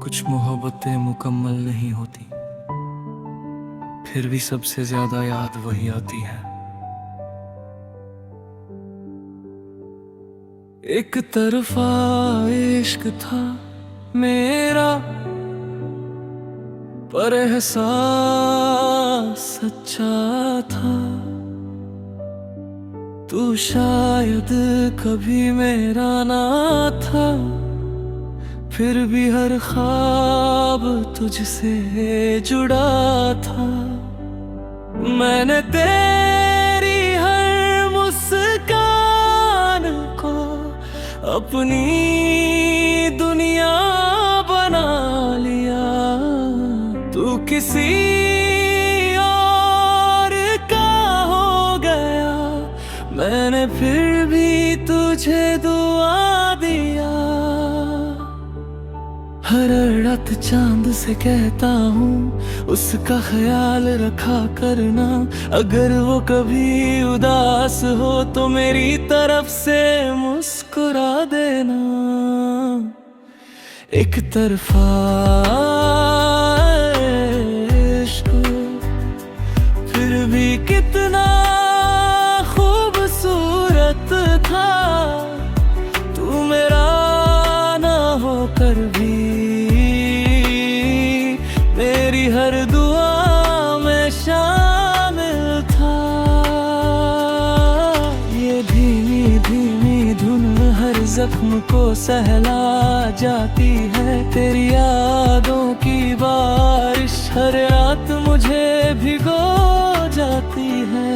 कुछ मोहब्बतें मुकम्मल नहीं होती, फिर भी सबसे ज्यादा याद वही आती है। एक तरफा इश्क था मेरा, पर एहसास सच्चा था। तू शायद कभी मेरा ना था, फिर भी हर ख्वाब तुझसे जुड़ा था। मैंने तेरी हर मुस्कान को अपनी दुनिया बना लिया। तू किसी और का हो गया, मैंने फिर भी तुझे दुआ दिया। हर रात चांद से कहता हूँ, उसका ख्याल रखा करना। अगर वो कभी उदास हो तो मेरी तरफ से मुस्कुरा देना। एक तरफा इश्क फिर भी कितना खूबसूरत था। तू मेरा ना होकर भी मेरी हर दुआ में शामिल था। ये धीमी धीमी धुन हर जख्म को सहला जाती है। तेरी यादों की बारिश हर रात मुझे भिगो जाती है।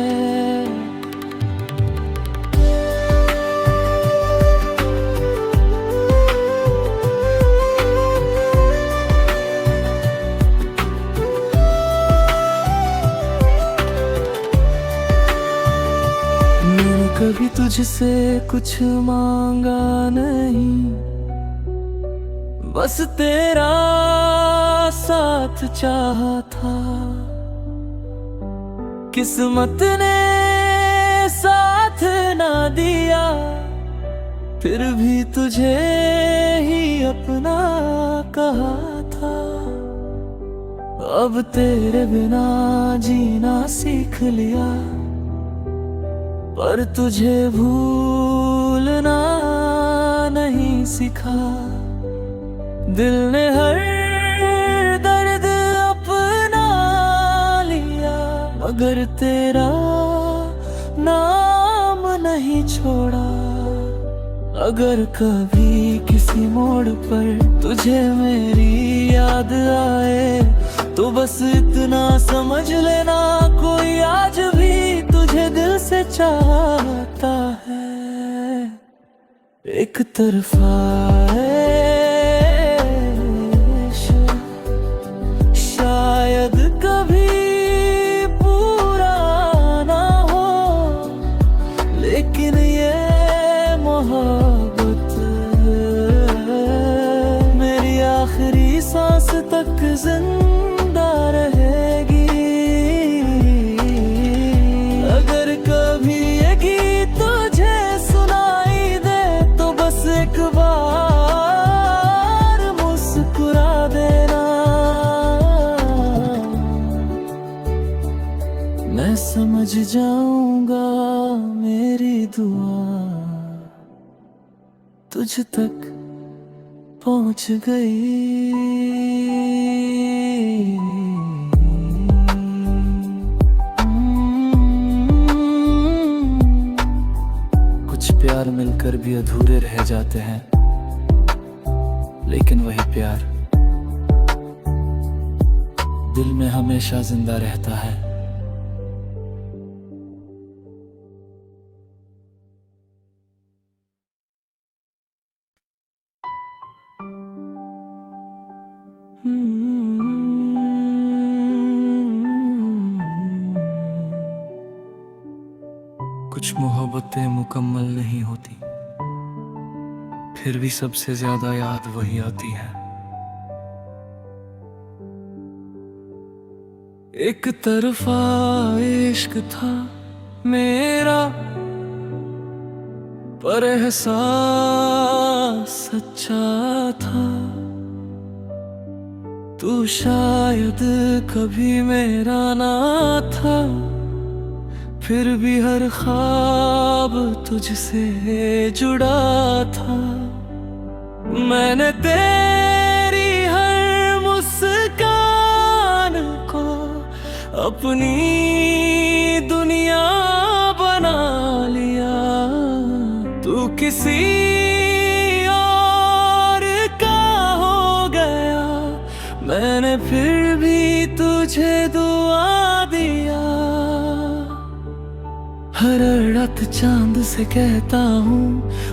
कभी तुझसे कुछ मांगा नहीं, बस तेरा साथ चाहा था। किस्मत ने साथ ना दिया, फिर भी तुझे ही अपना कहा था। अब तेरे बिना जीना सीख लिया, पर तुझे भूलना नहीं सिखा। दिल ने हर दर्द अपना लिया, मगर तेरा नाम नहीं छोड़ा। अगर कभी किसी मोड़ पर तुझे मेरी याद आए, तो बस इतना समझ लेना, कोई आज भी तुझे दिल से चाहता है। एक तरफा इश्क शायद कभी पूरा ना हो, लेकिन ये मोहब्बत मेरी आखिरी सांस तक जिंदा रहेगी। अगर कभी ये गीत तुझे सुनाई दे, तो बस एक बार मुस्कुरा देना। मैं समझ जाऊंगा मेरी दुआ तुझ तक पहुंच गई। कुछ प्यार मिलकर भी अधूरे रह जाते हैं, लेकिन वही प्यार दिल में हमेशा जिंदा रहता है। कुछ मोहब्बतें मुकम्मल नहीं होती, फिर भी सबसे ज्यादा याद वही आती है। एक तरफा इश्क था मेरा पर एहसास सच्चा था। तू शायद कभी मेरा ना था, फिर भी हर ख्वाब तुझसे जुड़ा था। मैंने तेरी हर मुस्कान को अपनी दुनिया बना लिया। तू किसी और का हो गया, मैंने फिर भी तुझे दुआ दिया। हर रात चांद से कहता हूँ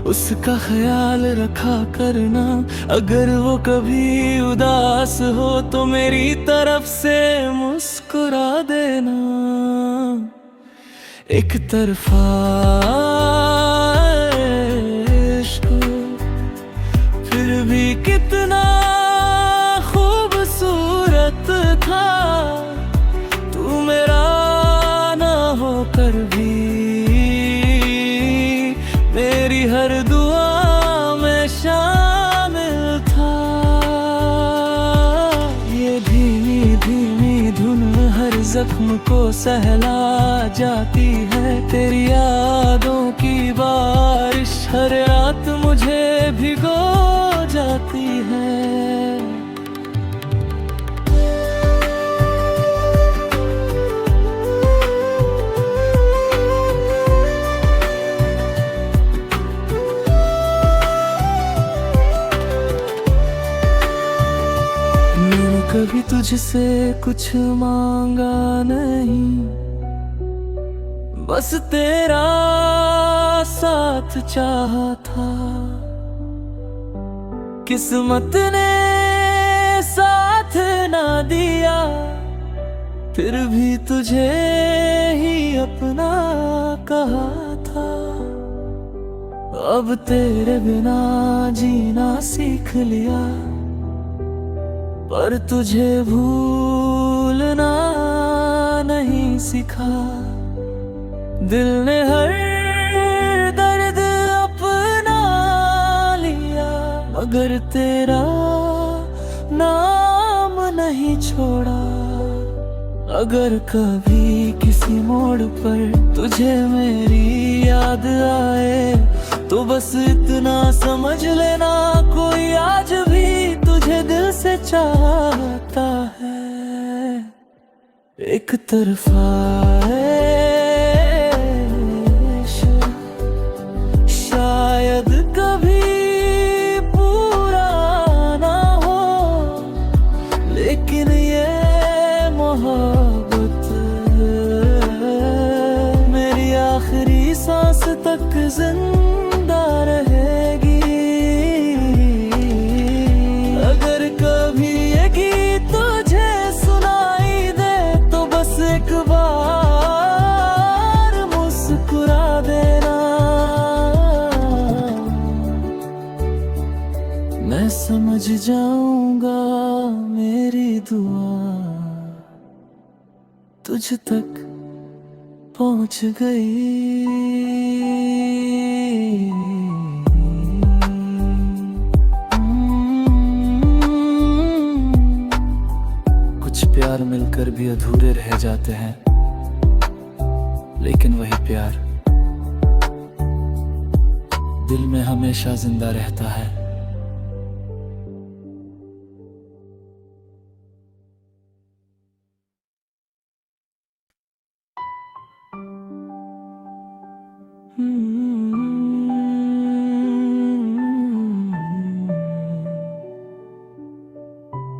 उसका ख्याल रखा करना। अगर वो कभी उदास हो तो मेरी तरफ से मुस्कुरा देना। एक तरफा इश्क फिर भी कितना खूबसूरत था। तू मेरा ना होकर भी मेरी हर दुआ में शामिल था। ये धीमी धीमी धुन हर जख्म को सहला जाती है। तेरी यादों की बारिश हर रात मुझे भिगो जाती है। कभी तुझसे कुछ मांगा नहीं, बस तेरा साथ चाहा था। किस्मत ने साथ ना दिया, फिर भी तुझे ही अपना कहा था। अब तेरे बिना जीना सीख लिया, पर तुझे भूलना नहीं सिखा। दिल ने हर दर्द अपना लिया, मगर तेरा नाम नहीं छोड़ा। अगर कभी किसी मोड़ पर तुझे मेरी याद आए, तो बस इतना समझ लेना कोई आज भी तुझे दिल से चाहता है। एक तरफा इश्क शायद कभी पूरा ना हो, लेकिन ये मोहब्बत मेरी आखिरी सांस तक जिंदा रहेगी। अगर कभी ये गीत तुझे सुनाई दे, तो बस एक बार मुस्कुरा देना। मैं समझ जाऊंगा मेरी दुआ तुझ तक पहुंच गई। कुछ प्यार मिलकर भी अधूरे रह जाते हैं, लेकिन वही प्यार दिल में हमेशा जिंदा रहता है।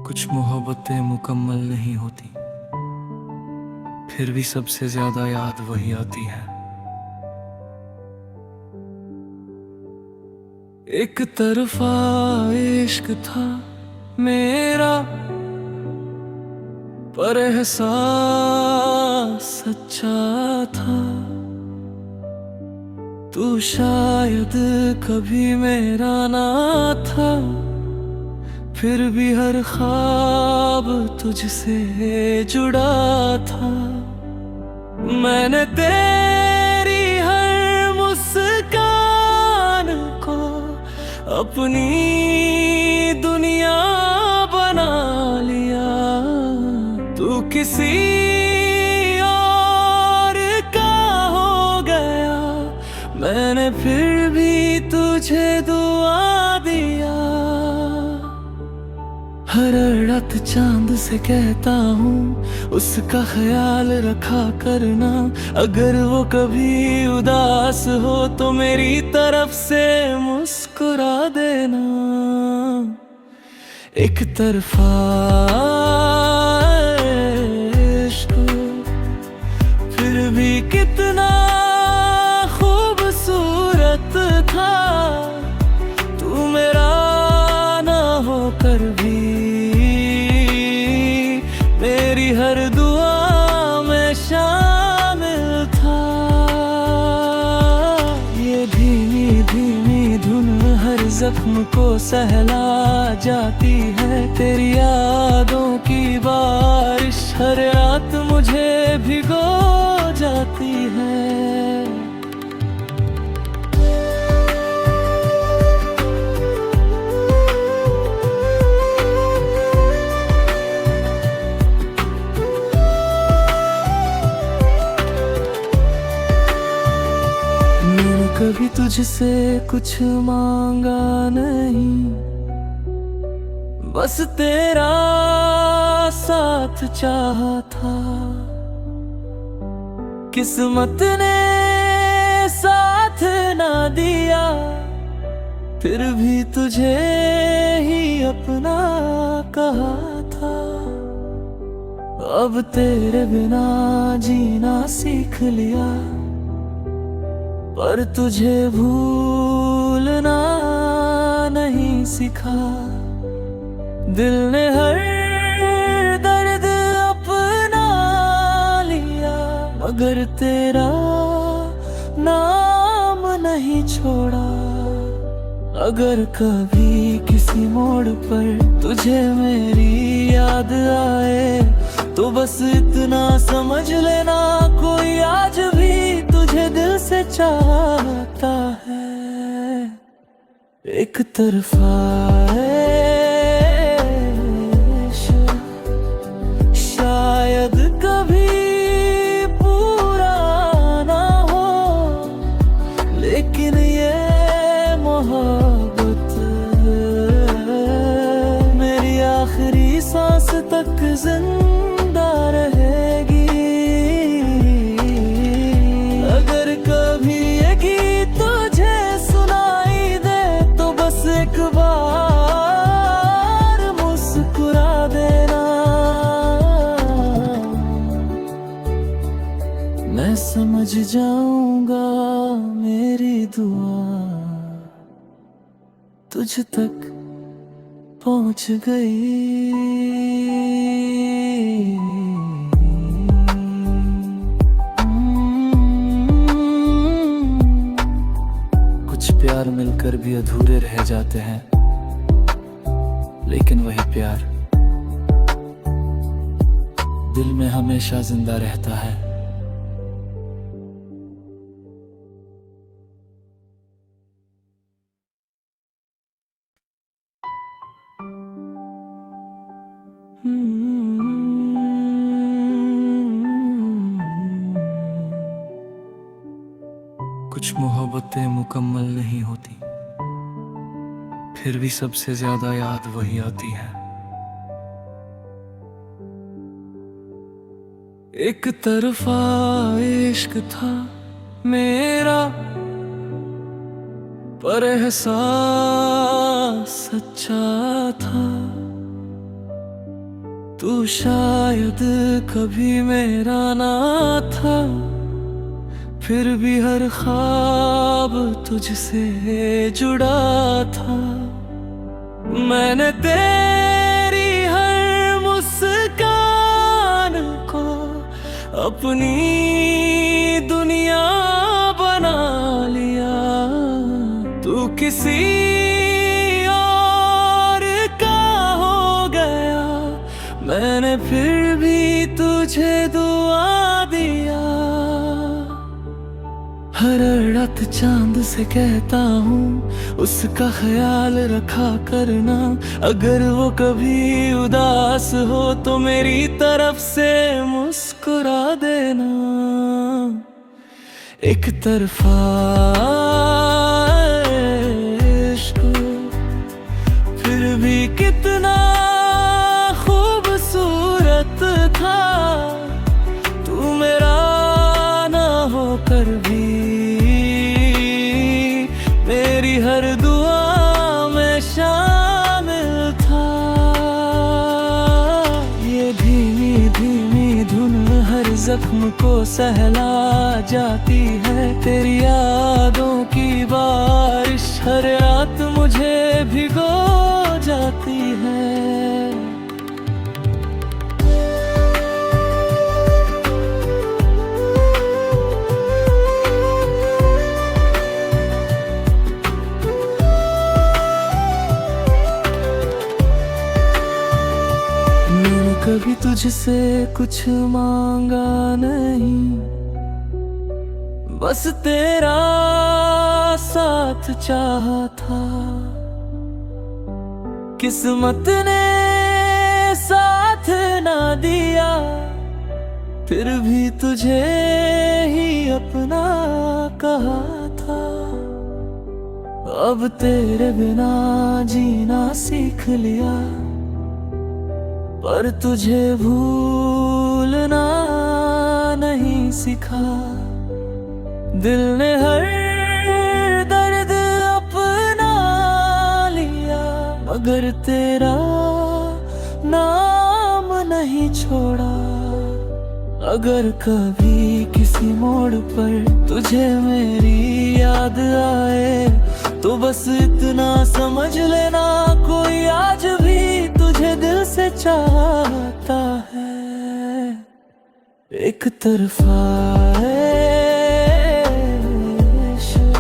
कुछ मोहब्बतें मुकम्मल नहीं होती, फिर भी सबसे ज्यादा याद वही आती है। एक तरफा इश्क था मेरा, पर एहसास सच्चा था। तू शायद कभी मेरा ना था, फिर भी हर ख्वाब तुझसे जुड़ा था। मैंने तेरी अपनी दुनिया बना लिया। तू किसी और का हो गया, मैंने फिर भी तुझे दुआ दिया। हर रात चांद से कहता हूँ उसका ख्याल रखा करना। अगर वो कभी उदास हो तो मेरी तरफ से मुस्कुरा देना। एक तरफा इश्क फिर भी कितना खूबसूरत था। तू मेरा ना होकर भी मेरी हर दुआ में शामिल था। ये धीमी धीमी धुन हर जख्म को सहला जाती है। तेरी यादों की बारिश हर रात मुझे भिगो जाती है। कभी तुझसे कुछ मांगा नहीं, बस तेरा साथ चाहा था। किस्मत ने साथ ना दिया, फिर भी तुझे ही अपना कहा था। अब तेरे बिना जीना सीख लिया, पर तुझे भूलना नहीं सिखा। दिल ने हर दर्द अपना लिया, मगर तेरा नाम नहीं छोड़ा। अगर कभी किसी मोड़ पर तुझे मेरी याद आए, तो बस इतना समझ लेना कोई आज भी तुझे दिल से चाहता है। एक तरफा इश्क शायद कभी पूरा ना हो, लेकिन ये मोहब्बत मेरी आखिरी सांस तक जिंदा रहेगी। अगर कभी ये गीत तुझे सुनाई दे, तो बस एक बार मुस्कुरा देना। मैं समझ जाऊंगा मेरी दुआ तुझ तक पहुंच गई। कुछ प्यार मिलकर भी अधूरे रह जाते हैं, लेकिन वही प्यार दिल में हमेशा जिंदा रहता है। कुछ मोहब्बतें मुकम्मल नहीं होती, फिर भी सबसे ज्यादा याद वही आती है। एक तरफा इश्क था मेरा, पर एहसास सच्चा था। तू शायद कभी मेरा ना था, फिर भी हर ख्वाब तुझसे जुड़ा था। मैंने तेरी हर मुस्कान को अपनी दुनिया बना लिया। तू किसी और का हो गया, मैंने फिर भी तुझे दुआ दिया। हर रात चांद से कहता हूँ उसका ख्याल रखा करना। अगर वो कभी उदास हो तो मेरी तरफ से मुस्कुरा देना। एक तरफा इश्क फिर भी कितना खूबसूरत था। तू मेरा ना होकर भी मेरी हर दुआ में शामिल था। ये धीमी धीमी धुन हर जख्म को सहला जाती है। तेरी यादों की बारिश हर रात मुझे भिगो जाती है। कभी तुझसे कुछ मांगा नहीं, बस तेरा साथ चाहा था। किस्मत ने साथ ना दिया, फिर भी तुझे ही अपना कहा था। अब तेरे बिना जीना सीख लिया, पर तुझे भूलना नहीं सीखा। दिल ने हर दर्द अपना लिया, मगर तेरा नाम नहीं छोड़ा। अगर कभी किसी मोड़ पर तुझे मेरी याद आए, तो बस इतना समझ लेना कोई आज भी तुझे दिल से चाहता है। एक तरफा इश्क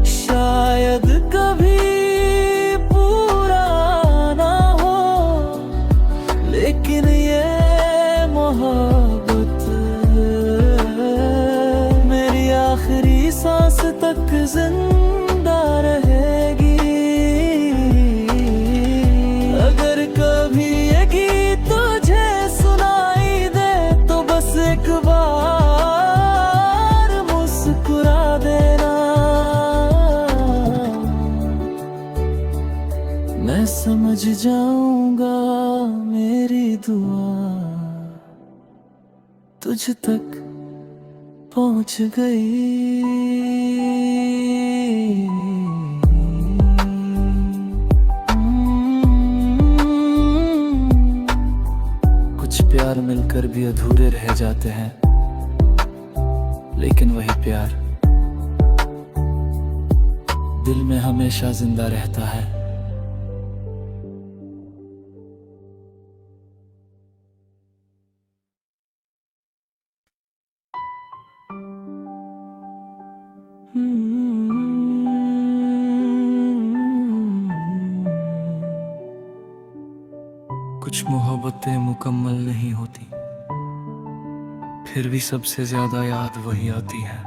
शायद कभी पूरा ना हो, लेकिन ये मोहब्बत मेरी आखिरी सांस तक जिंदा रहेगी। अगर कभी ये गीत तुझे सुनाई दे, तो बस एक बार मुस्कुरा देना। मैं समझ जाऊंगा मेरी दुआ तुझ तक पहुंच गई। कुछ प्यार मिलकर भी अधूरे रह जाते हैं, लेकिन वही प्यार दिल में हमेशा जिंदा रहता है। कुछ मोहब्बतें मुकम्मल नहीं होती, फिर भी सबसे ज्यादा याद वही आती है।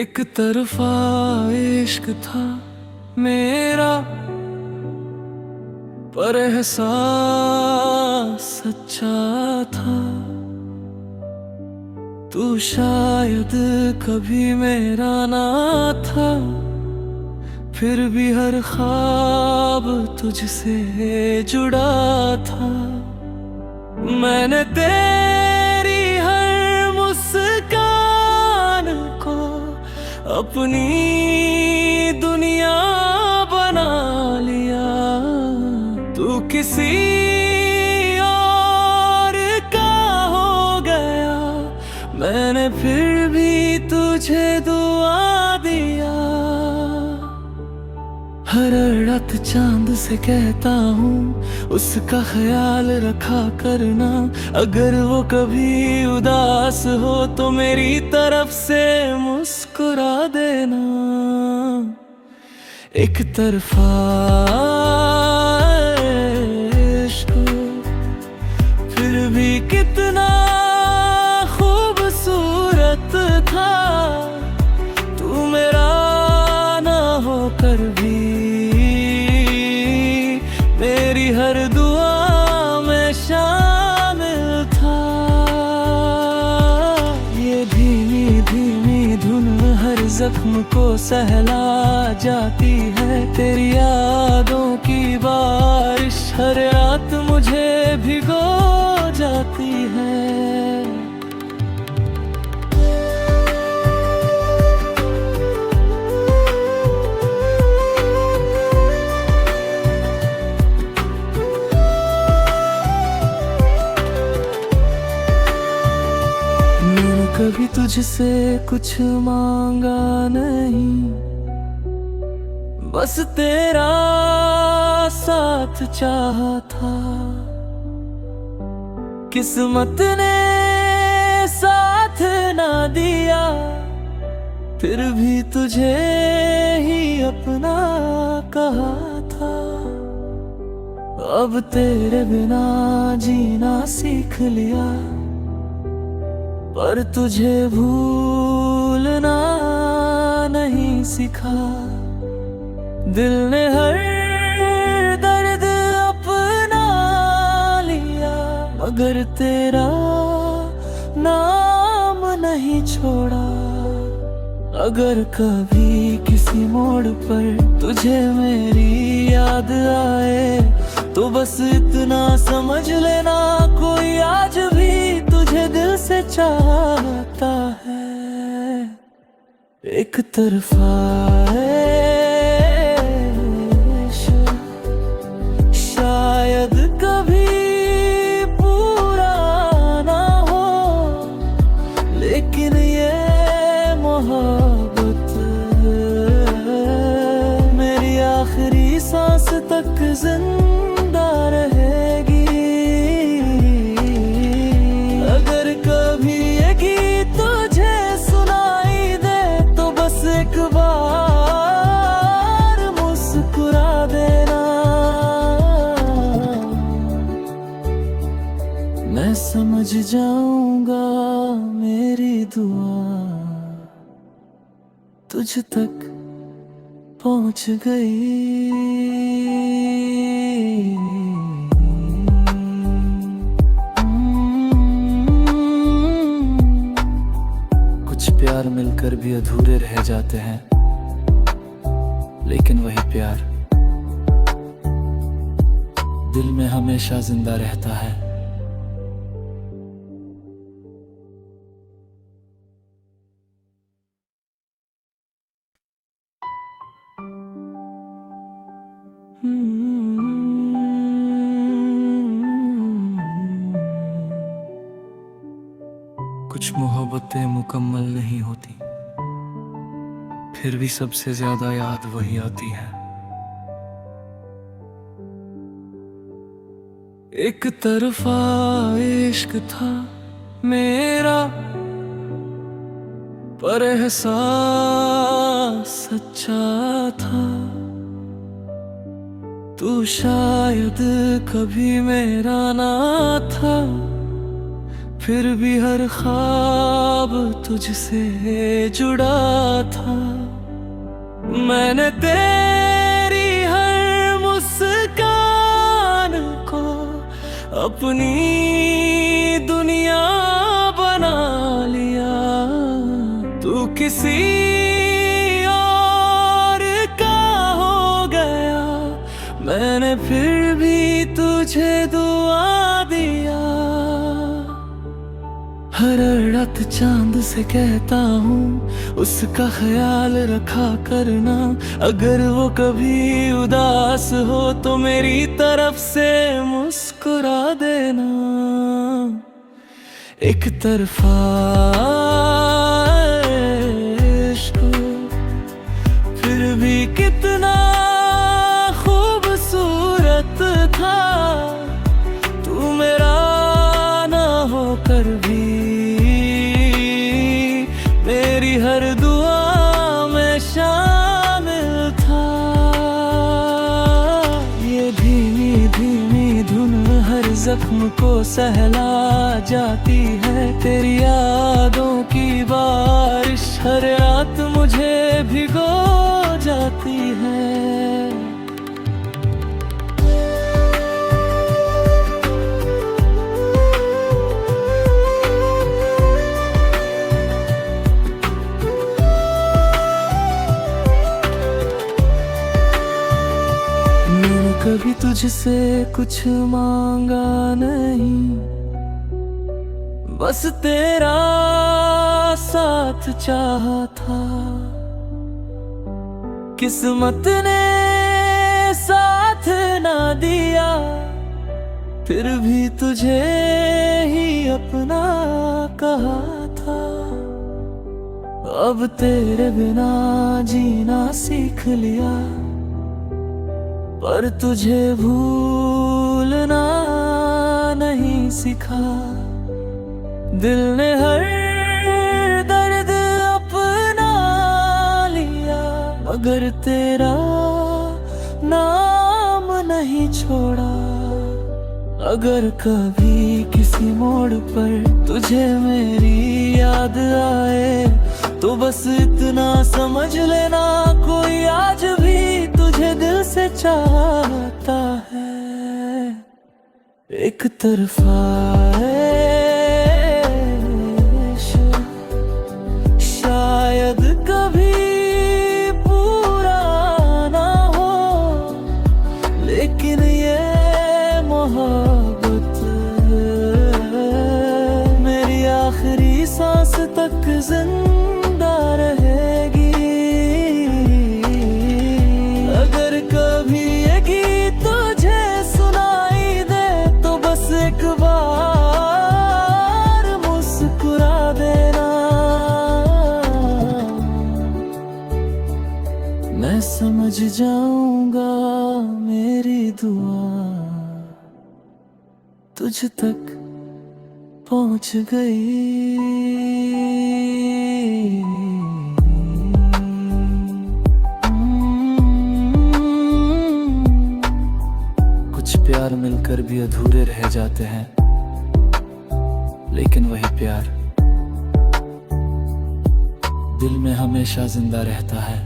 एक तरफा इश्क था मेरा, पर एहसास सच्चा था। तू शायद कभी मेरा ना था, फिर भी हर ख्वाब तुझसे जुड़ा था। मैंने तेरी हर मुस्कान को अपनी दुनिया बना लिया। तू किसी और का हो गया, मैंने फिर भी तुझे दुआ दिया। हर रात चांद से कहता हूँ उसका ख्याल रखा करना। अगर वो कभी उदास हो तो मेरी तरफ से मुस्कुरा देना। एक तरफा इश्क फिर भी कितना जख्म को सहला जाती है। तेरी यादों की बारिश हर रात मुझे भिगो जाती है। मैंने कभी तुझसे कुछ मांगा नहीं, बस तेरा साथ चाहा था। किस्मत ने साथ ना दिया, फिर भी तुझे ही अपना कहा था। अब तेरे बिना जीना सीख लिया, पर तुझे भूलना नहीं सिखा। दिल ने हर दर्द अपना लिया, मगर तेरा नाम नहीं छोड़ा। अगर कभी किसी मोड़ पर तुझे मेरी याद आए, तो बस इतना समझ लेना, कोई आज भी तुझे दिल से चाहता है। एक तरफा इश्क शायद कभी पूरा ना हो, लेकिन ये मोहब्बत मेरी आखिरी सांस तक जिंदा रहेगी। अगर कभी ये गीत तुझे सुनाई दे, तो बस एक बार मुस्कुरा देना। मैं समझ जाऊंगा मेरी दुआ तुझ तक पहुंच गई। कुछ प्यार मिलकर भी अधूरे रह जाते हैं, लेकिन वही प्यार दिल में हमेशा जिंदा रहता है। कुछ मोहब्बतें मुकम्मल नहीं होती, फिर भी सबसे ज्यादा याद वही आती है। एक तरफा इश्क था मेरा, पर एहसास सच्चा था। तू शायद कभी मेरा ना था, फिर भी हर ख्वाब तुझसे जुड़ा था। मैंने तेरी हर मुस्कान को अपनी दुनिया बना लिया। तू किसी और का हो गया, मैंने फिर भी तुझे दुआ दिया। हर रात चांद से कहता हूँ उसका ख्याल रखा करना। अगर वो कभी उदास हो तो मेरी तरफ से मुस्कुरा देना। एक तरफा इश्क फिर भी कितना खूबसूरत था। तू मेरा ना होकर भी मेरी हर दुआ में शामिल था। ये धीमी धीमी धुन हर जख्म को सहला जाती है। तेरी यादों की बारिश हर रात मुझे भिगो जाती है। तुझसे कुछ मांगा नहीं, बस तेरा साथ चाहा था। किस्मत ने साथ ना दिया, फिर भी तुझे ही अपना कहा था। अब तेरे बिना जीना सीख लिया, पर तुझे भूलना नहीं सिखा। दिल ने हर दर्द अपना लिया, मगर तेरा नाम नहीं छोड़ा। अगर कभी किसी मोड़ पर तुझे मेरी याद आए, तो बस इतना समझ लेना, कोई आज भी तुझे दिल से चाहता है। एक तरफा इश्क शायद कभी पूरा ना हो, लेकिन ये मोहब्बत मेरी आखिरी सांस तक जिंदा रहेगी। अगर कभी ये गीत तुझे सुनाई दे, तो बस एक बार मुस्कुरा देना। मैं समझ जाऊंगा मेरी दुआ तुझ तक पहुंच गई। कुछ प्यार मिलकर भी अधूरे रह जाते हैं, लेकिन वही प्यार दिल में हमेशा जिंदा रहता है।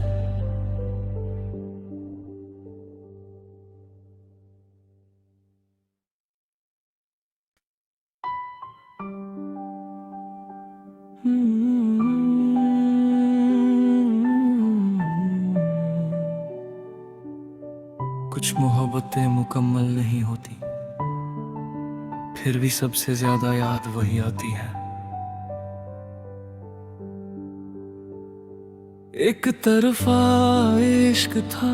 कुछ मोहब्बतें मुकम्मल नहीं होती, फिर भी सबसे ज्यादा याद वही आती है। एक तरफा इश्क था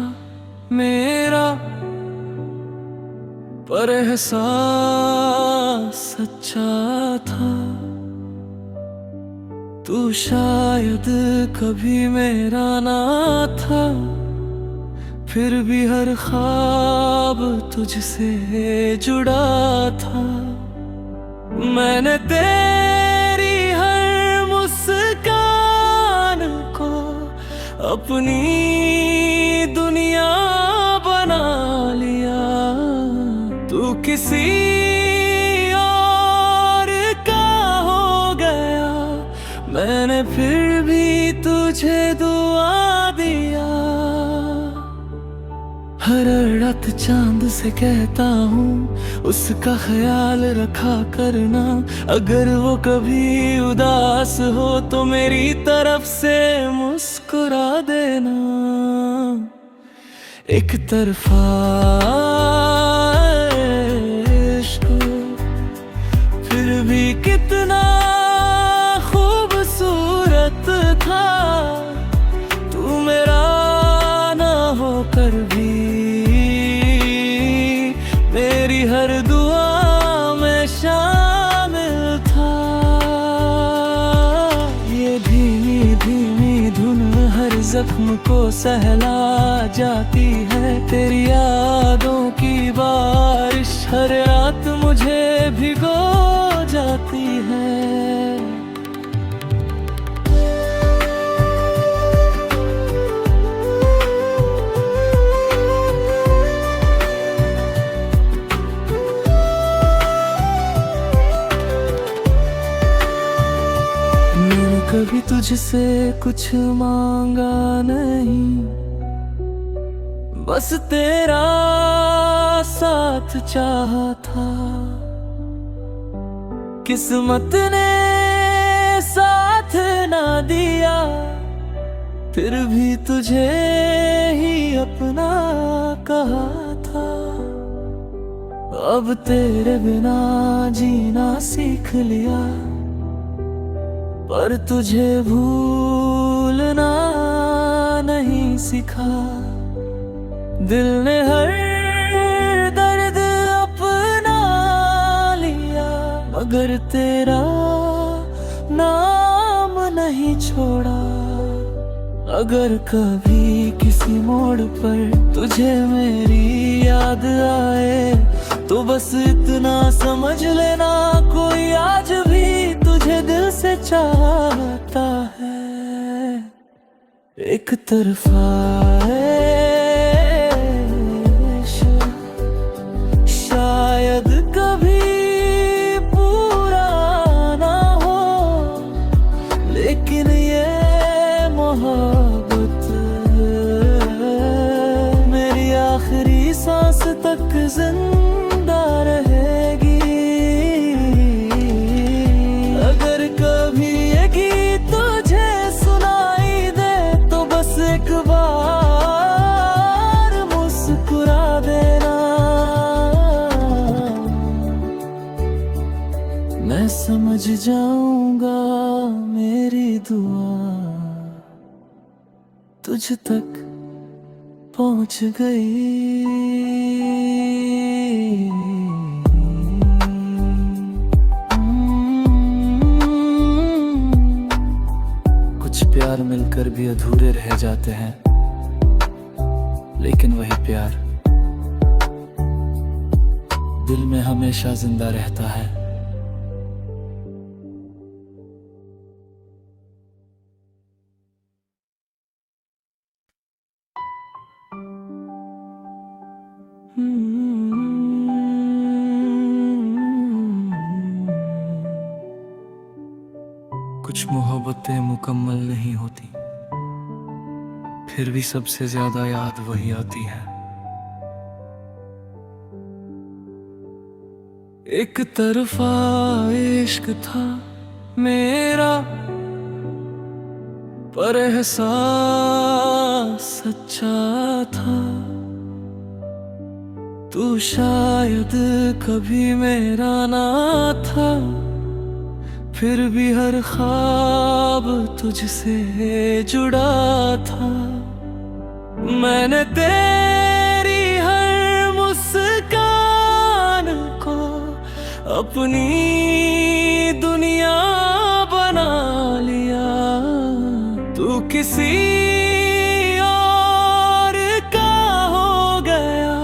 मेरा, पर एहसास सच्चा था। तू शायद कभी मेरा ना था, फिर भी हर ख्वाब तुझसे जुड़ा था। मैंने तेरी हर मुस्कान को अपनी दुनिया बना लिया। तू किसी और का हो गया, मैंने फिर भी तुझे दुआ दिया। हर रात चांद से कहता हूँ, उसका ख्याल रखा करना। अगर वो कभी उदास हो, तो मेरी तरफ से मुस्कुरा देना। एक तरफा इश्क फिर भी कितना खूबसूरत था। तू मेरा ना होकर भी मेरी हर दुआ में शामिल था। ये धीमी धीमी धुन हर जख्म को सहला जाती है। तेरी यादों की बारिश हर रात मुझे भिगो जाती है। कभी तुझसे कुछ मांगा नहीं, बस तेरा साथ चाहा था। किस्मत ने साथ ना दिया, फिर भी तुझे ही अपना कहा था। अब तेरे बिना जीना सीख लिया, पर तुझे भूलना नहीं सीखा। दिल ने हर दर्द अपना लिया, मगर तेरा नाम नहीं छोड़ा। अगर कभी किसी मोड़ पर तुझे मेरी याद आए, तो बस इतना समझ लेना, कोई आज भी तुझे दिल से चाहता है। एक तरफा इश्क शायद कभी पूरा ना हो, लेकिन ये मोहब्बत मेरी आखिरी सांस तक जिंदा रहेगी। अगर कभी ये गीत तुझे सुनाई दे, तो बस एक बार मुस्कुरा देना। मैं समझ जाऊंगा मेरी दुआ तुझ तक पहुंच गई। कुछ प्यार मिलकर भी अधूरे रह जाते हैं, लेकिन वही प्यार दिल में हमेशा जिंदा रहता है। कुछ मोहब्बतें मुकम्मल नहीं होती, फिर भी सबसे ज्यादा याद वही आती है। एक तरफा इश्क था मेरा, पर एहसास सच्चा था। तू शायद कभी मेरा ना था, फिर भी हर ख्वाब तुझसे जुड़ा था। मैंने तेरी हर मुस्कान को अपनी दुनिया बना लिया। तू किसी और का हो गया,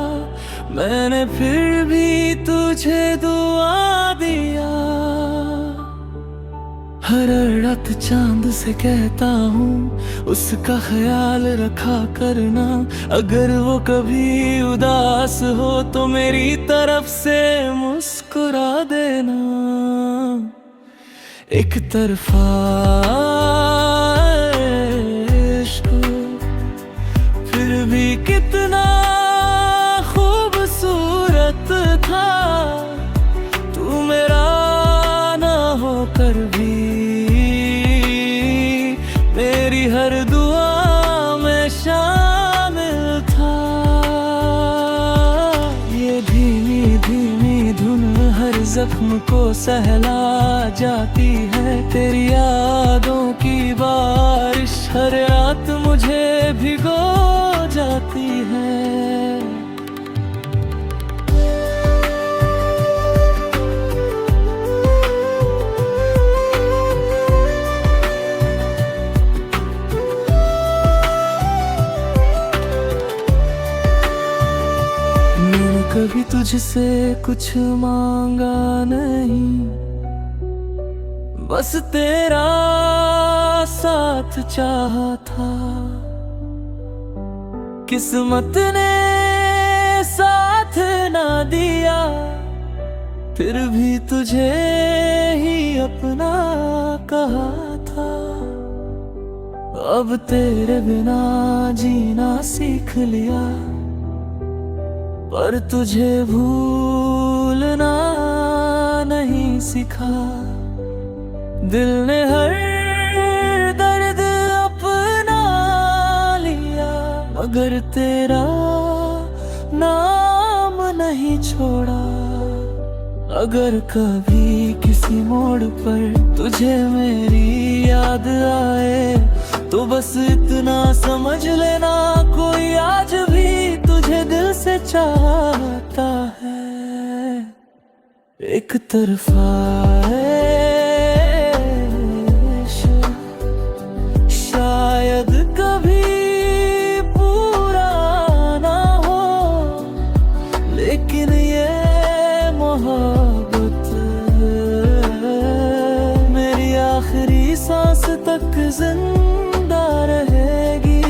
मैंने फिर भी तुझे दुआ दिया। हर रात चांद से कहता हूँ उसका ख्याल रखा करना। अगर वो कभी उदास हो तो मेरी तरफ से मुस्कुरा देना। एक तरफा इश्क फिर भी कितना खूबसूरत था। तू मेरा ना होकर भी मेरी हर दुआ में शामिल था। ये धीमी धीमी धुन हर जख्म को सहला जाती है। तेरी यादों की बारिश हर रात मुझे भिगो जाती है। कभी तुझसे कुछ मांगा नहीं, बस तेरा साथ चाहा था। किस्मत ने साथ ना दिया, फिर भी तुझे ही अपना कहा था। अब तेरे बिना जीना सीख लिया, पर तुझे भूलना नहीं सिखा। दिल ने हर दर्द अपना लिया, मगर तेरा नाम नहीं छोड़ा। अगर कभी किसी मोड़ पर तुझे मेरी याद आए तो बस इतना समझ लेना, कोई आज भी तुझे दिल से चाहता है। एक तरफा इश्क शायद कभी पूरा ना हो, लेकिन ये मोहब्बत मेरी आखिरी सांस तक जिंदा रहेगी।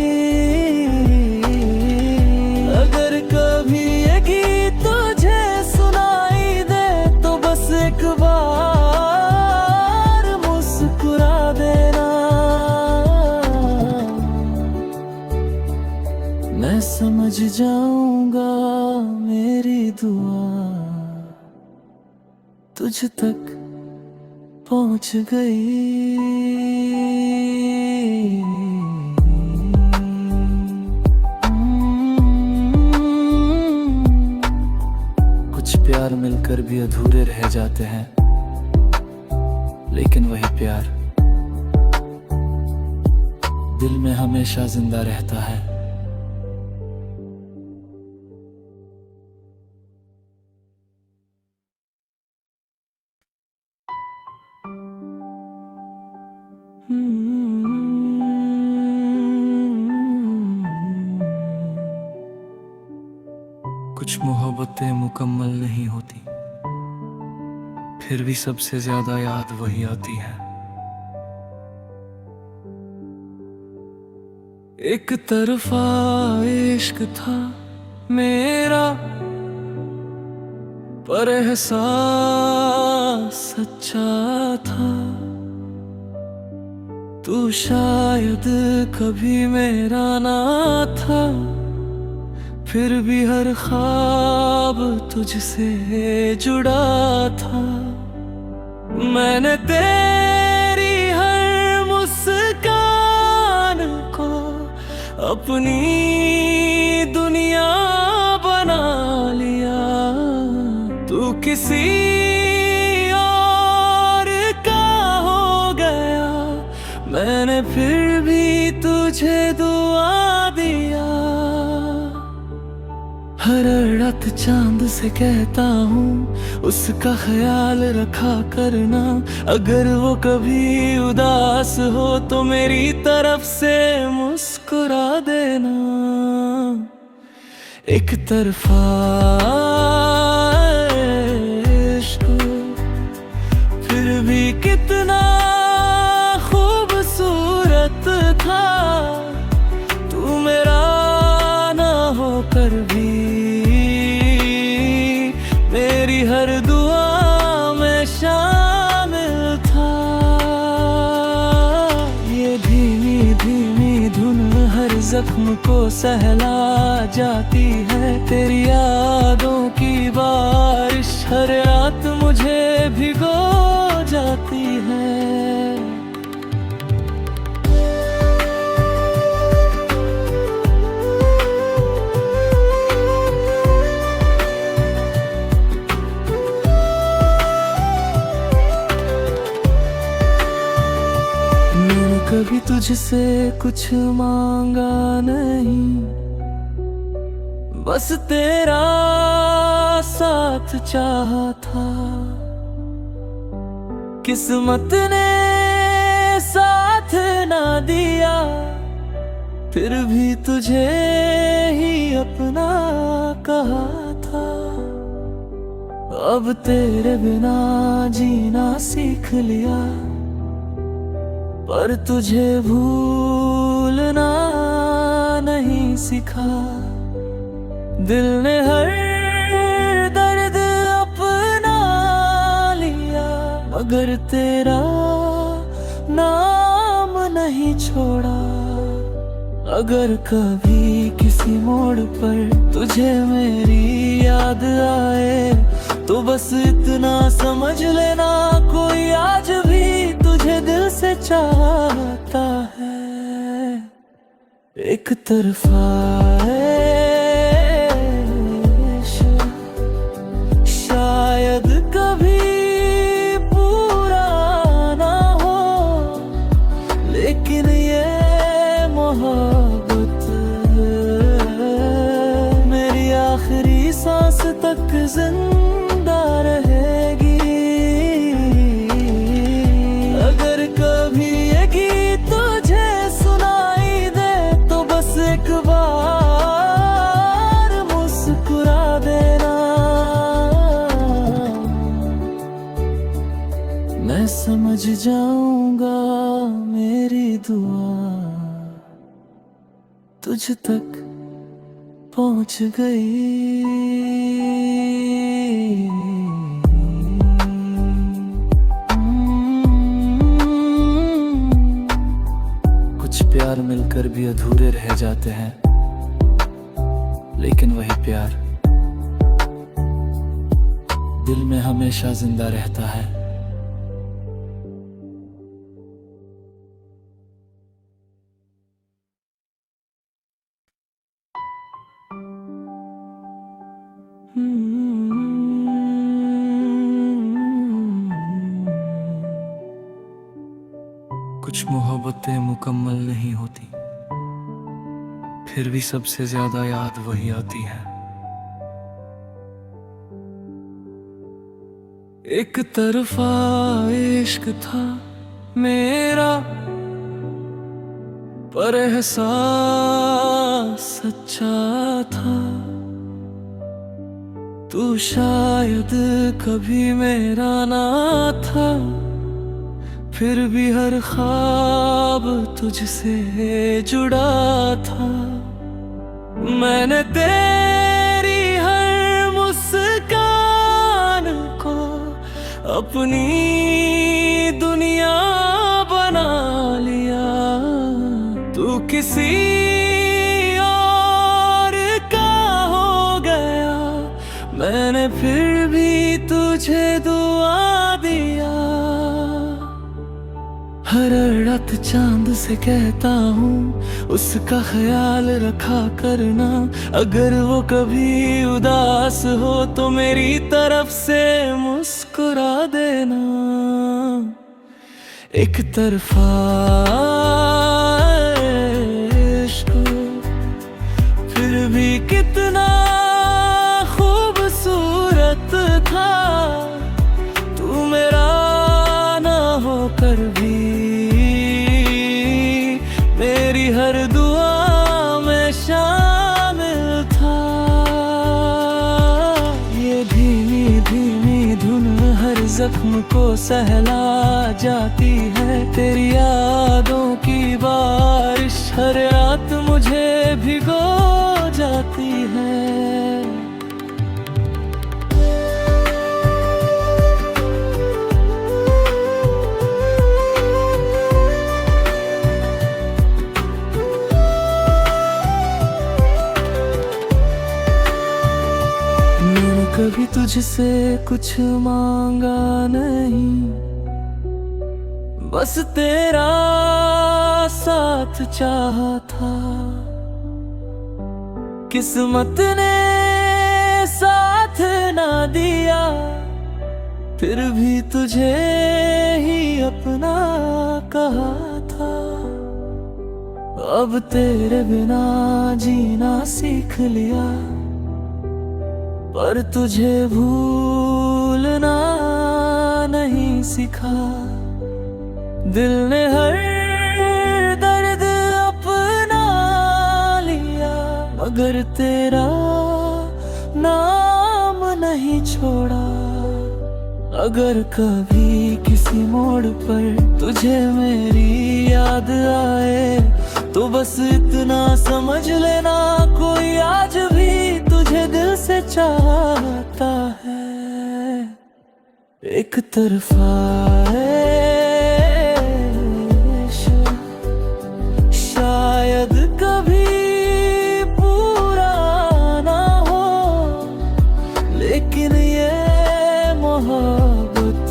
अगर कभी ये गीत तुझे सुनाई दे तो बस एक बार मुस्कुरा देना, मैं समझ जाऊंगा मेरी दुआ तुझ तक पहुंच गई। कुछ प्यार मिलकर भी अधूरे रह जाते हैं, लेकिन वही प्यार दिल में हमेशा जिंदा रहता है। कुछ मोहब्बतें मुकम्मल नहीं होती, फिर भी सबसे ज्यादा याद वही आती है। एक तरफा इश्क था मेरा, पर एहसास सच्चा था। तू शायद कभी मेरा ना था, फिर भी हर ख्वाब तुझसे जुड़ा था। मैंने तेरी हर मुस्कान को अपनी दुनिया बना लिया। तू किसी और का हो गया, मैंने फिर भी तुझे दुआ दिया। हर रात चांद से कहता हूँ उसका ख्याल रखा करना। अगर वो कभी उदास हो तो मेरी तरफ से मुस्कुरा देना। एक तरफा इश्क फिर भी कितना खूबसूरत था। तू मेरा ना होकर भी मेरी हर दुआ में शामिल था। ये धीमी धीमी धुन हर जख्म को सहला जाती है। तेरी यादों की बारिश हर रात मुझे भिगो जाती है। कभी तुझसे कुछ मांगा नहीं, बस तेरा साथ चाहा था। किस्मत ने साथ ना दिया, फिर भी तुझे ही अपना कहा था। अब तेरे बिना जीना सीख लिया, पर तुझे भूलना नहीं सीखा। दिल ने हर दर्द अपना लिया, मगर तेरा नाम नहीं छोड़ा। अगर कभी किसी मोड़ पर तुझे मेरी याद आए तो बस इतना समझ लेना, कोई आज भी तुझे दिल से चाहता है। एक तरफा इश्क शायद कभी जिंदा रहेगी। अगर कभी ये गीत तुझे सुनाई दे तो बस एक बार मुस्कुरा देना। मैं समझ जाऊंगा मेरी दुआ तुझ तक पहुंच गई। कुछ प्यार मिलकर भी अधूरे रह जाते हैं, लेकिन वही प्यार दिल में हमेशा जिंदा रहता है। कुछ मोहब्बतें मुकम्मल नहीं होती, फिर भी सबसे ज्यादा याद वही आती है। एक तरफा इश्क था मेरा, पर एहसास सच्चा था। तू शायद कभी मेरा ना था, फिर भी हर ख्वाब तुझसे जुड़ा था। मैंने तेरी हर मुस्कान को अपनी दुनिया बना लिया। तू किसी और का हो गया, मैंने फिर भी तुझे दुआ दिया। हर रात चांद से कहता हूँ उसका ख्याल रखा करना। अगर वो कभी उदास हो तो मेरी तरफ से मुस्कुरा देना। एक तरफा इश्क फिर भी कितना खूबसूरत था। तू मेरा ना होकर भी मेरी हर दुआ में शामिल था। ये धीमी धीमी धुन हर जख्म को सहला जाती है। तेरी यादों की बारिश हर रात मुझे भिगो जाती है। कभी तुझसे कुछ मांगा नहीं, बस तेरा साथ चाहा था। किस्मत ने साथ ना दिया, फिर भी तुझे ही अपना कहा था। अब तेरे बिना जीना सीख लिया, पर तुझे भूलना नहीं सिखा। दिल ने हर दर्द अपना लिया, मगर तेरा नाम नहीं छोड़ा। अगर कभी किसी मोड़ पर तुझे मेरी याद आए तो बस इतना समझ लेना, कोई आज भी तुझे दिल से चाहता है। एक तरफा इश्क शायद कभी पूरा ना हो, लेकिन ये मोहब्बत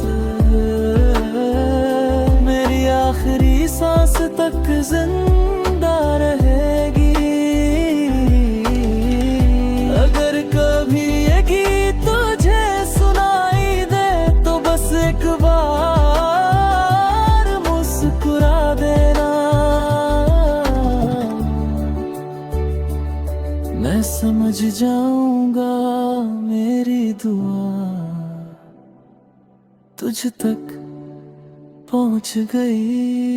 मेरी आखिरी सांस तक जिंदा रहेगी। अगर कभी ये गीत तुझे सुनाई दे तो बस एक बार मुस्कुरा देना। मैं समझ जाऊंगा मेरी दुआ तुझ तक पहुंच गई।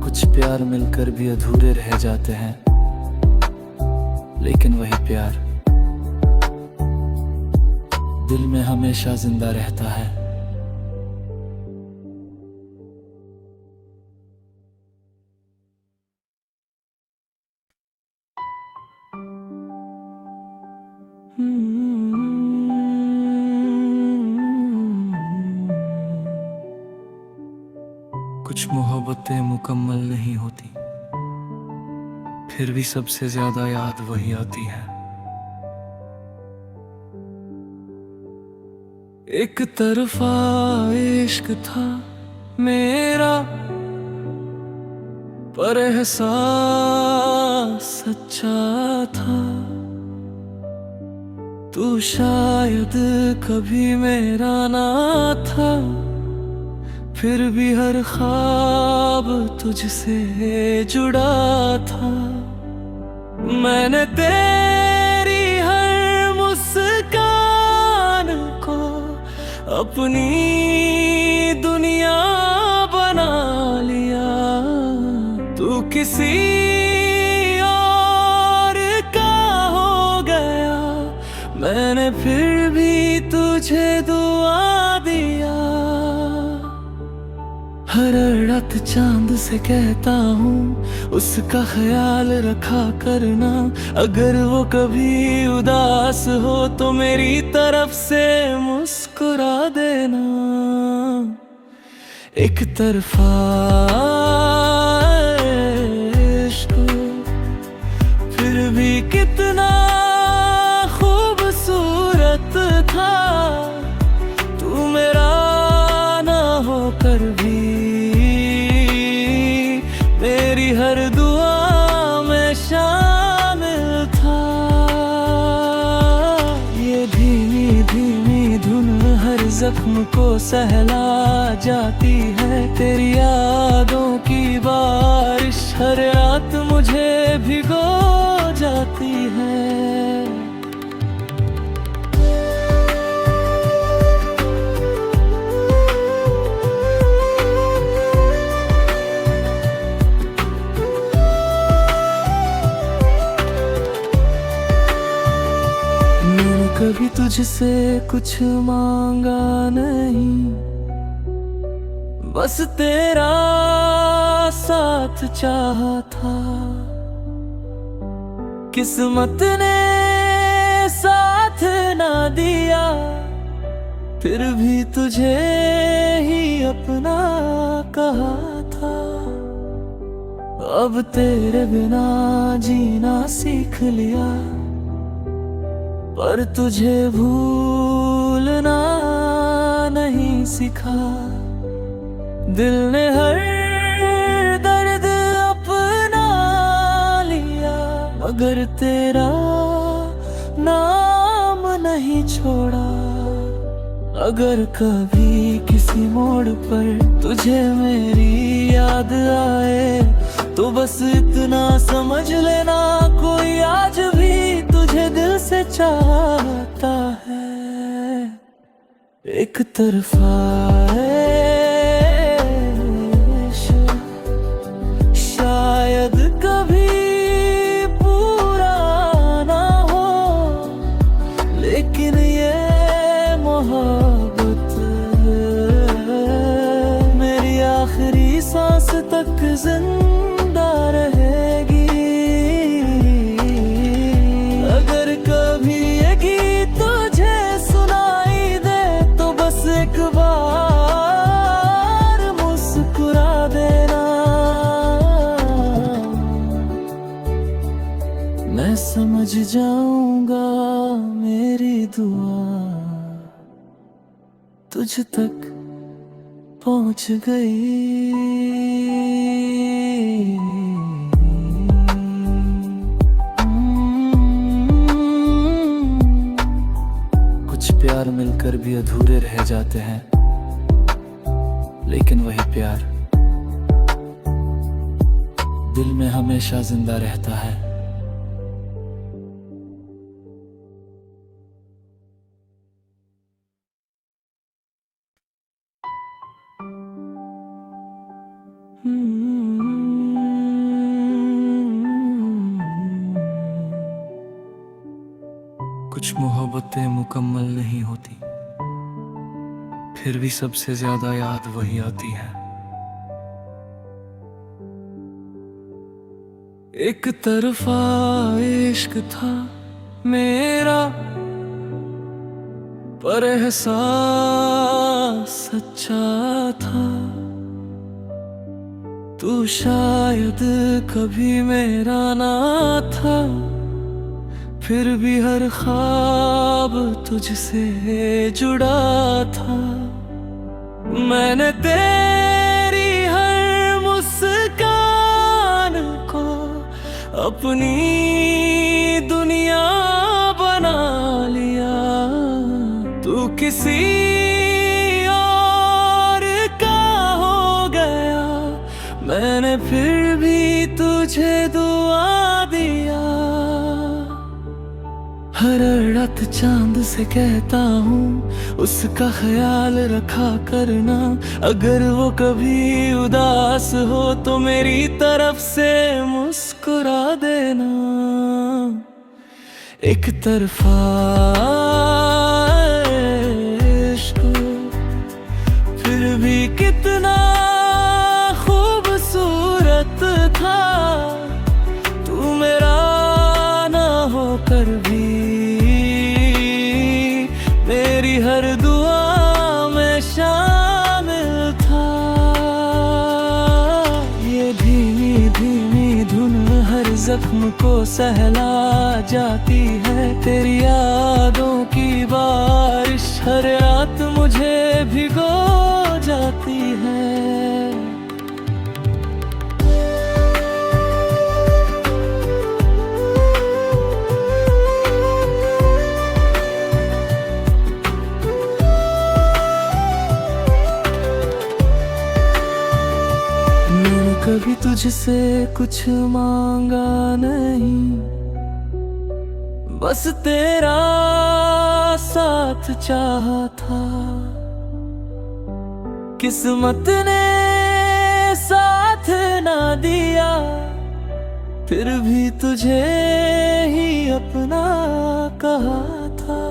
कुछ प्यार मिलकर भी अधूरे रह जाते हैं, लेकिन वही प्यार दिल में हमेशा जिंदा रहता है। कुछ मोहब्बतें मुकम्मल नहीं होती, फिर भी सबसे ज्यादा याद वही आती है। एक तरफा इश्क था मेरा, पर एहसास सच्चा था। तू शायद कभी मेरा ना था, फिर भी हर ख्वाब तुझसे जुड़ा था। मैंने तेरी हर मुस्कान को अपनी दुनिया बना लिया। तू किसी और का हो गया, मैंने फिर भी तुझे दुआ दिया। हर रात चांद से कहता हूँ उसका ख्याल रखा करना। अगर वो कभी उदास हो तो मेरी तरफ से मुस्कुरा देना। एक तरफा इश्क फिर भी कितना खूबसूरत था। तू मेरा ना होकर भी मेरी हर दुआ में शामिल था। ये धीमी धीमी धुन हर जख्म को सहला जाती है। तेरी यादों की बारिश हर रात मुझे भिगो जाती है। कभी तुझसे कुछ मांगा नहीं, बस तेरा साथ चाहा था। किस्मत ने साथ ना दिया, फिर भी तुझे ही अपना कहा था। अब तेरे बिना जीना सीख लिया, पर तुझे भूलना नहीं सिखा। दिल ने हर दर्द अपना लिया, मगर तेरा नाम नहीं छोड़ा। अगर कभी किसी मोड़ पर तुझे मेरी याद आए, तो बस इतना समझ लेना कोई आज भी तुझे दिल से चाहता है। एक तरफा इश्क शायद कभी पूरा ना हो, लेकिन ये मोहब्बत मेरी आखिरी सांस तक जिंदा रहेगी। अगर कभी ये गीत तुझे सुनाई दे, तो बस एक बार मुस्कुरा देना। मैं समझ जाऊंगा मेरी दुआ तुझ तक पहुंच गई। कुछ प्यार मिलकर भी अधूरे रह जाते हैं, लेकिन वही प्यार दिल में हमेशा जिंदा रहता है। कुछ मोहब्बतें मुकम्मल नहीं होती, फिर भी सबसे ज्यादा याद वही आती है। एक तरफा इश्क था मेरा, पर एहसास सच्चा था। तू शायद कभी मेरा ना था, फिर भी हर ख्वाब तुझसे जुड़ा था। मैंने तेरी हर मुस्कान को अपनी दुनिया बना लिया। तू किसी और का हो गया, मैंने फिर भी तुझे दुआ दिया। हर रात चांद से कहता हूँ उसका ख्याल रखा करना। अगर वो कभी उदास हो तो मेरी तरफ से मुस्कुरा देना। एक तरफा इश्क फिर भी कितना खूबसूरत था। तू मेरा ना होकर भी मेरी हर दुआ में शामिल था। ये धीमी धीमी धुन हर जख्म को सहला जाती है। तेरी यादों की बारिश हर रात मुझे भिगो जाती है। कभी तुझसे कुछ मांगा नहीं, बस तेरा साथ चाहा था। किस्मत ने साथ ना दिया, फिर भी तुझे ही अपना कहा था।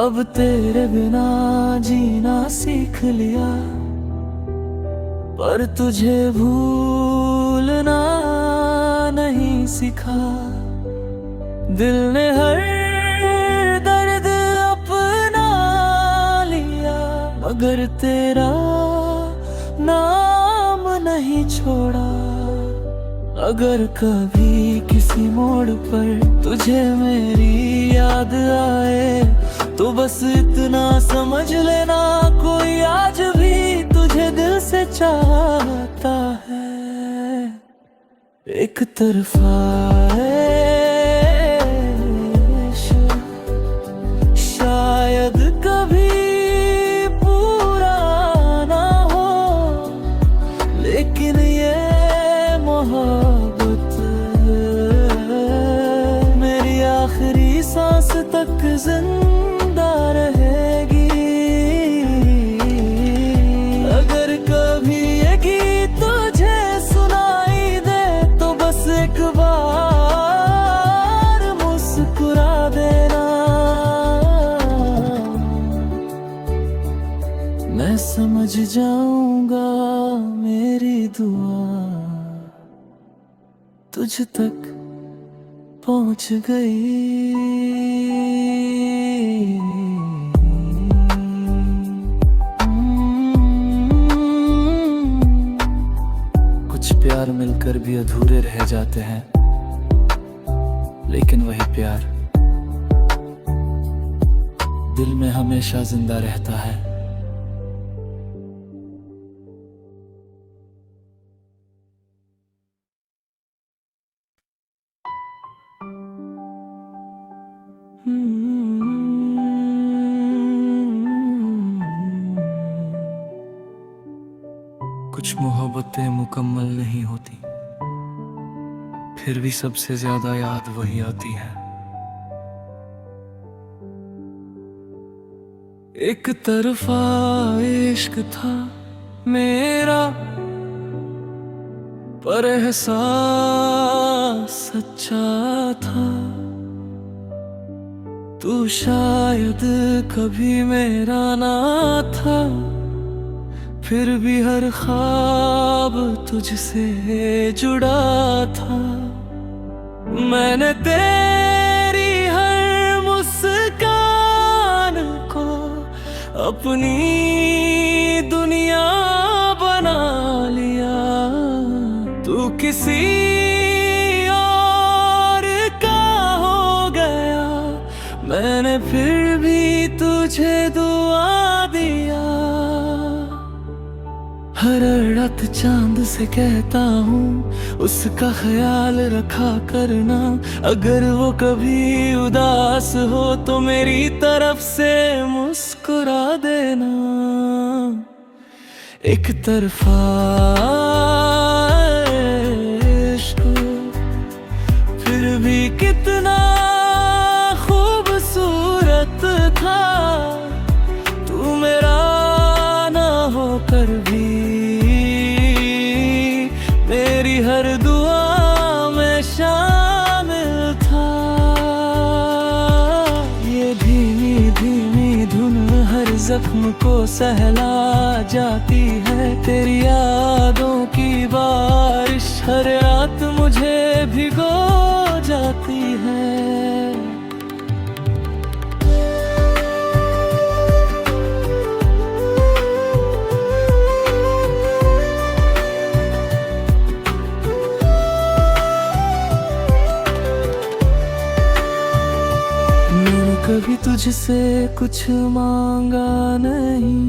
अब तेरे बिना जीना सीख लिया, पर तुझे भूलना नहीं सीखा। दिल ने हर दर्द अपना लिया, मगर तेरा नाम नहीं छोड़ा। अगर कभी किसी मोड़ पर तुझे मेरी याद आए, तो बस इतना समझ लेना कोई आज भी तुझे दिल से चाहता है। एक तरफा इश्क शायद कभी पूरा ना हो, लेकिन ये मोहब्बत मेरी आखिरी सांस तक जिंदा रहेगी। अगर कभी ये गीत तुझे सुनाई दे, तो बस एक बार मुस्कुरा देना। मैं समझ जाऊंगा मेरी दुआ तुझ तक पहुंच गई। कुछ प्यार मिलकर भी अधूरे रह जाते हैं, लेकिन वही प्यार दिल में हमेशा जिंदा रहता है। कुछ मोहब्बतें मुकम्मल नहीं होती, फिर भी सबसे ज्यादा याद वही आती है। एक तरफा इश्क था मेरा, पर एहसास सच्चा था। तू शायद कभी मेरा ना था, फिर भी हर ख्वाब तुझसे जुड़ा था। मैंने तेरी हर मुस्कान को अपनी दुनिया बना लिया। तू किसी और का हो गया, मैंने फिर भी तुझे दुआ दिया। हर रात चांद से कहता हूँ उसका ख्याल रखा करना। अगर वो कभी उदास हो तो मेरी तरफ से मुस्कुरा देना। एक तरफा इश्क फिर भी कितना खूबसूरत था। तू मेरा ना होकर भी मेरी हर दुआ में शामिल था। ये धीमी धीमी धुन हर जख्म को सहला जाती है। तेरी यादों की बारिश हर रात मुझे भिगो जाती है। कभी तुझसे कुछ मांगा नहीं,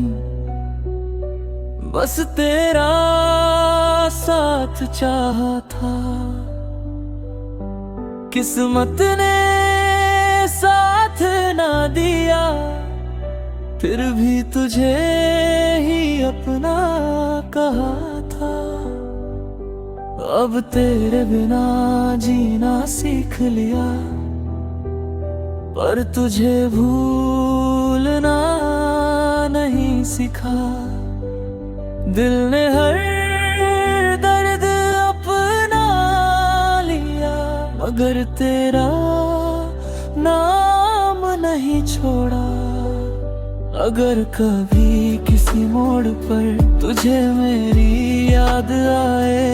बस तेरा साथ चाहा था। किस्मत ने साथ ना दिया, फिर भी तुझे ही अपना कहा था। अब तेरे बिना जीना सीख लिया, पर तुझे भूलना नहीं सिखा। दिल ने हर दर्द अपना लिया, मगर तेरा नाम नहीं छोड़ा। अगर कभी किसी मोड़ पर तुझे मेरी याद आए,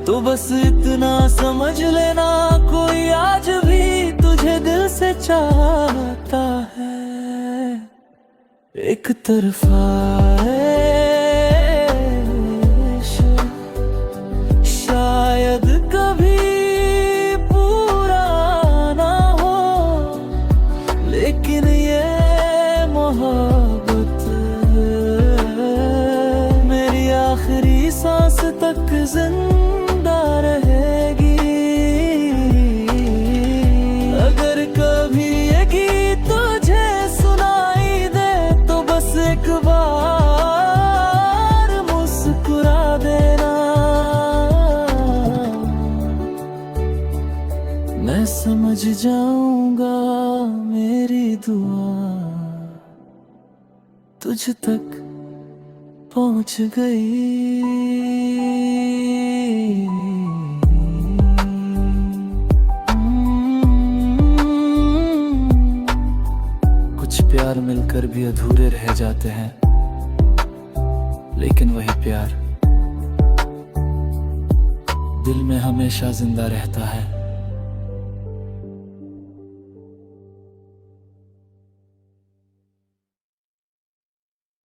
तो बस इतना समझ लेना कोई आज भी तुझे दिल से चाहता है। एक तरफा इश्क शायद कभी पूरा ना हो, लेकिन ये मोहब्बत मेरी आखिरी सांस तक जिंदा रहेगी। अगर कभी ये गीत तुझे सुनाई दे, तो बस एक बार मुस्कुरा देना। मैं समझ जाऊंगा मेरी दुआ तुझ तक पहुंच गई। कुछ प्यार मिलकर भी अधूरे रह जाते हैं, लेकिन वही प्यार दिल में हमेशा जिंदा रहता है।